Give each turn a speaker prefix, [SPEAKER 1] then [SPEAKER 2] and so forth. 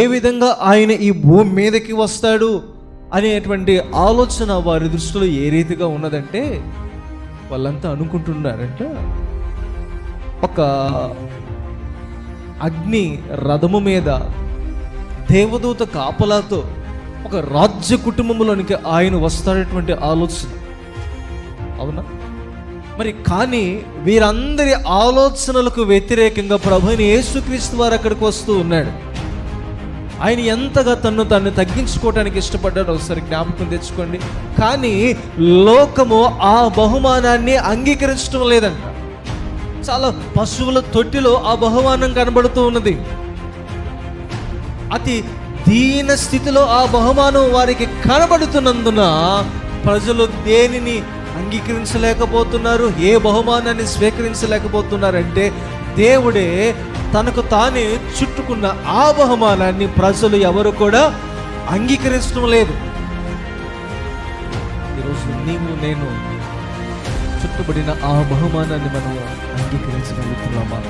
[SPEAKER 1] ఏ విధంగా ఆయన ఈ భూమి మీదకి వస్తాడు అనేటువంటి ఆలోచన వారి దృష్టిలో ఏ రీతిగా ఉన్నదంటే, వాళ్ళంతా అనుకుంటున్నారంట ఒక అగ్ని రథము మీద దేవదూత కాపలాతో ఒక రాజ్య కుటుంబంలోనికి ఆయన వస్తాడటువంటి ఆలోచన. అవునా? మరి కానీ వీరందరి ఆలోచనలకు వ్యతిరేకంగా ప్రభువైన యేసుక్రీస్తు వారు అక్కడికి వస్తూ ఉన్నాడు. ఆయన ఎంతగా తను తగ్గించుకోవడానికి ఇష్టపడ్డాడు ఒకసారి జ్ఞాపకం తెచ్చుకోండి. కానీ లోకము ఆ బహుమానాన్ని అంగీకరించడం లేదంట. చాలా పశువుల తొట్టిలో ఆ బహుమానం కనబడుతూ ఉన్నది. అతి దీన స్థితిలో ఆ బహుమానం వారికి కనబడుతున్నందున ప్రజలు దేనిని అంగీకరించలేకపోతున్నారు, ఏ బహుమానాన్ని స్వీకరించలేకపోతున్నారంటే, దేవుడే తనకు తానే చుట్టుకున్న ఆ బహుమానాన్ని ప్రజలు ఎవరు కూడా అంగీకరించడం లేదు. ఈరోజు నీవు నేను చుట్టుబడిన ఆ బహుమానాన్ని మనం అంగీకరించగలుగుతున్నామా?